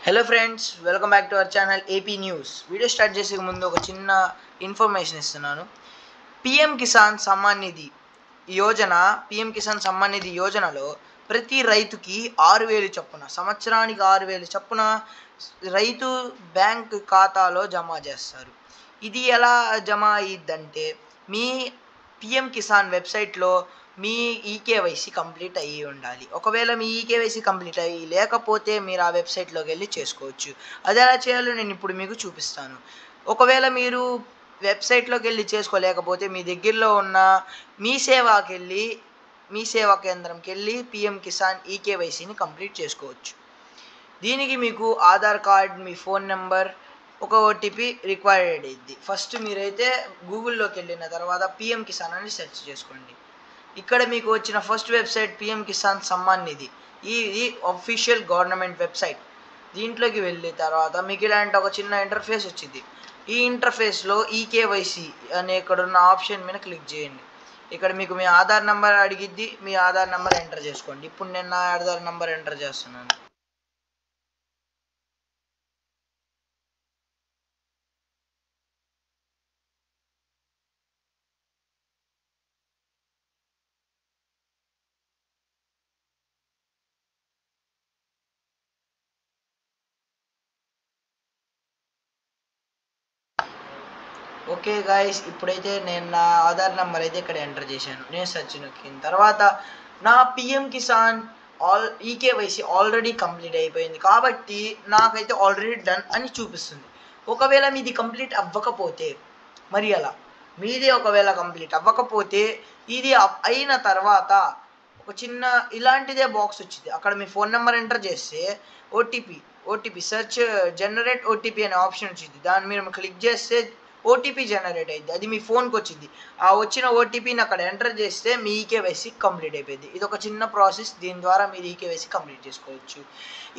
Hello friends, welcome back to our channel AP news. Video start చేసే ముందు ఒక చిన్న ఇన్ఫర్మేషన్ ఇస్తున్నాను. పిఎం కిసాన్ సమ్మాన్ నిధి యోజనలో ప్రతి రైతుకి 6,000 చొప్పున, సంవత్సరానికి 6,000 చొప్పున రైతు బ్యాంక్ ఖాతాలో జమ చేస్తారు. ఇది ఎలా జమ అయ్యిద్దంటే, మీ పిఎం కిసాన్ వెబ్సైట్లో మీ ఈకేవైసీ కంప్లీట్ అయ్యి ఉండాలి. ఒకవేళ మీ ఈకేవైసీ కంప్లీట్ అయ్యి లేకపోతే మీరు ఆ వెబ్సైట్లోకి వెళ్ళి చేసుకోవచ్చు. అది ఎలా చేయాలో నేను ఇప్పుడు మీకు చూపిస్తాను. ఒకవేళ మీరు వెబ్సైట్లోకి వెళ్ళి చేసుకోలేకపోతే మీ దగ్గరలో ఉన్న మీ సేవా కేంద్రంకి వెళ్ళి పిఎం కిసాన్ ఈకేవైసీని కంప్లీట్ చేసుకోవచ్చు. దీనికి మీకు ఆధార్ కార్డ్, మీ ఫోన్ నెంబర్, ఒక ఓటీపీ రిక్వైర్డ్ అయ్యింది. ఫస్ట్ మీరైతే గూగుల్లోకి వెళ్ళిన తర్వాత పిఎం కిసాన్ అని సెర్చ్ చేసుకోండి. ఇక్కడ మీకు వచ్చిన first website PM Kisan Samman Nidhi. ఇది అఫీషియల్ గవర్నమెంట్ వెబ్సైట్. దీంట్లోకి వెళ్ళిన తర్వాత మీకు ఇలాంటి ఒక చిన్న ఇంటర్ఫేస్ వచ్చింది. ఈ ఇంటర్ఫేస్లో ఈకేవైసీ అనే ఇక్కడ ఉన్న ఆప్షన్ మీద క్లిక్ చేయండి. ఇక్కడ మీకు మీ ఆధార్ నెంబర్ అడిగిద్ది. మీ ఆధార్ నెంబర్ ఎంటర్ చేసుకోండి. ఇప్పుడు నేను నా ఆధార్ నెంబర్ ఎంటర్ చేస్తున్నాను. ఓకే గాయస్, ఇప్పుడైతే నేను నా ఆధార్ నెంబర్ అయితే ఇక్కడ ఎంటర్ చేశాను. నేను సెర్చ్ నొక్కిన తర్వాత నా PM Kisan eKYC already complete అయిపోయింది కాబట్టి నాకైతే ఆల్రెడీ డన్ అని చూపిస్తుంది. ఒకవేళ మీది కంప్లీట్ అవ్వకపోతే మరి అలా మీది ఒకవేళ కంప్లీట్ అవ్వకపోతే ఇది అయిన తర్వాత ఒక చిన్న ఇలాంటిదే బాక్స్ వచ్చింది. అక్కడ మీ ఫోన్ నెంబర్ ఎంటర్ చేస్తే ఓటీపీ సెర్చ్ జనరేట్ ఓటీపీ అనే ఆప్షన్ వచ్చింది. దాని మీద క్లిక్ చేస్తే ఓటీపీ జనరేట్ అయింది. అది మీ ఫోన్కి వచ్చింది. ఆ వచ్చిన ఓటీపీని అక్కడ ఎంటర్ చేస్తే మీ ఈకేవైసీ కంప్లీట్ అయిపోయింది. ఇది ఒక చిన్న ప్రాసెస్. దీని ద్వారా మీరు ఈకేవైసీ కంప్లీట్ చేసుకోవచ్చు.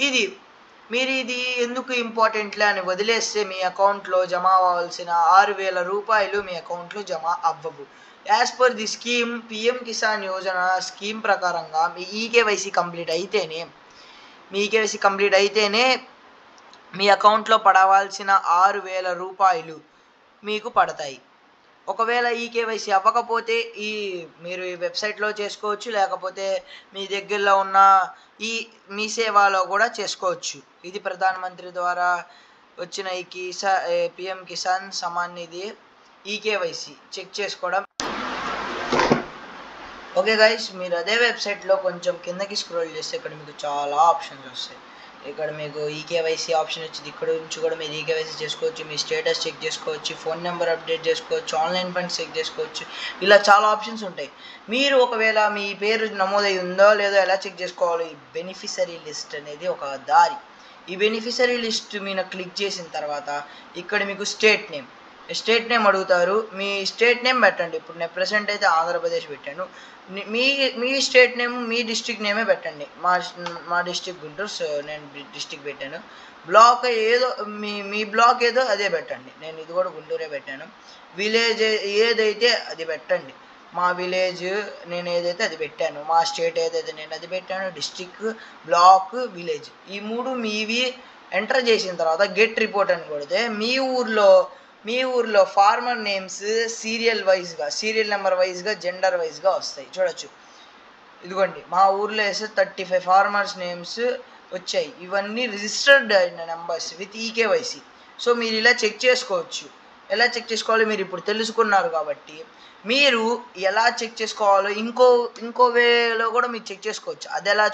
ఇది ఎందుకు ఇంపార్టెంట్లే అని వదిలేస్తే మీ అకౌంట్లో జమ అవ్వాల్సిన 6,000 రూపాయలు మీ అకౌంట్లో జమ అవ్వవు. As per the scheme, PM Kisan Yojana scheme ప్రకారంగా మీ ఈకేవైసీ కంప్లీట్ అయితేనే మీ అకౌంట్లో పడవలసిన 6,000 రూపాయలు మీకు పడతాయి. ఒకవేళ ఈకేవైసీ అవ్వకపోతే మీరు ఈ వెబ్సైట్లో చేసుకోవచ్చు, లేకపోతే మీ దగ్గరలో ఉన్న మీ సేవలో కూడా చేసుకోవచ్చు. ఇది ప్రధానమంత్రి ద్వారా వచ్చిన ఈ పిఎం కిసాన్ సమ్మాన్ నిధి ఈకేవైసీ చెక్ చేసుకోవడం. ఓకే గైస్, మీరు అదే వెబ్సైట్లో కొంచెం కిందకి స్క్రోల్ చేస్తే ఇక్కడ మీకు చాలా ఆప్షన్స్ వస్తాయి. ఇక్కడ మీకు ఈకేవైసీ ఆప్షన్ వచ్చింది. ఇక్కడ నుంచి కూడా మీరు ఈకేవైసీ చేసుకోవచ్చు, మీ స్టేటస్ చెక్ చేసుకోవచ్చు, ఫోన్ నెంబర్ అప్డేట్ చేసుకోవచ్చు, ఆన్లైన్ ఫండ్స్ చెక్ చేసుకోవచ్చు. ఇలా చాలా ఆప్షన్స్ ఉంటాయి. మీరు ఒకవేళ మీ పేరు నమోదై ఉందో లేదో ఎలా చెక్ చేసుకోవాలి? బెనిఫిషరీ లిస్ట్ అనేది ఒక దారి. ఈ బెనిఫిషరీ లిస్ట్ మీద క్లిక్ చేసిన తర్వాత ఇక్కడ మీకు స్టేట్ నేమ్ అడుగుతారు. మీ స్టేట్ నేమ్ పెట్టండి. ఇప్పుడు నేను ప్రెసెంట్ అయితే ఆంధ్రప్రదేశ్ పెట్టాను. మీ స్టేట్ నేమ్, మీ డిస్ట్రిక్ట్ నేమే పెట్టండి. మా డిస్ట్రిక్ట్ గుంటూరు, సో నేను డిస్ట్రిక్ట్ పెట్టాను. బ్లాక్ ఏదో మీ బ్లాక్ ఏదో అదే పెట్టండి. నేను ఇది కూడా గుంటూరే పెట్టాను. విలేజ్ ఏదైతే అది పెట్టండి. మా విలేజ్ నేను ఏదైతే అది పెట్టాను. మా స్టేట్ ఏదైతే నేను అది పెట్టాను. డిస్ట్రిక్ట్, బ్లాక్, విలేజ్ ఈ 3 మీవి ఎంటర్ చేసిన తర్వాత గెట్ రిపోర్ట్ అని కొడితే మీ ఊర్లో ఫార్మర్ నేమ్స్ సీరియల్ నెంబర్ వైజ్గా, జెండర్ వైజ్గా వస్తాయి. చూడొచ్చు, ఇదిగోండి మా ఊర్లో వేస్తే 35 ఫార్మర్స్ నేమ్స్ వచ్చాయి. ఇవన్నీ రిజిస్టర్డ్ అయిన నెంబర్స్ విత్ ఈకేవైసీ. సో మీరు ఇలా చెక్ చేసుకోవచ్చు. ఎలా చెక్ చేసుకోవాలో మీరు ఇప్పుడు తెలుసుకున్నారు కాబట్టి మీరు ఎలా చెక్ చేసుకోవాలో ఇంకో వేలో కూడా మీరు చెక్ చేసుకోవచ్చు. అది ఎలా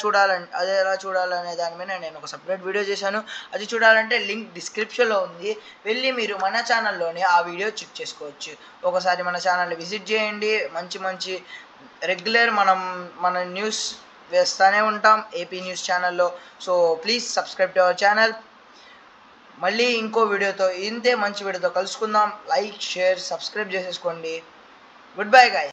చూడాలనే దాని మీద నేను ఒక సపరేట్ వీడియో చేశాను. అది చూడాలంటే లింక్ డిస్క్రిప్షన్లో ఉంది. వెళ్ళి మీరు మన ఛానల్లోనే ఆ వీడియో చెక్ చేసుకోవచ్చు. ఒకసారి మన ఛానల్ని విజిట్ చేయండి. మంచి రెగ్యులర్ మన న్యూస్ వేస్తూనే ఉంటాం ఏపీ న్యూస్ ఛానల్లో. So please subscribe to our channel. మళ్ళీ ఇంకో వీడియోతో, ఇంతే మంచి వీడియోతో కలుసుకుందాం. లైక్, షేర్, సబ్స్క్రైబ్ చేసేసుకోండి. Goodbye guys.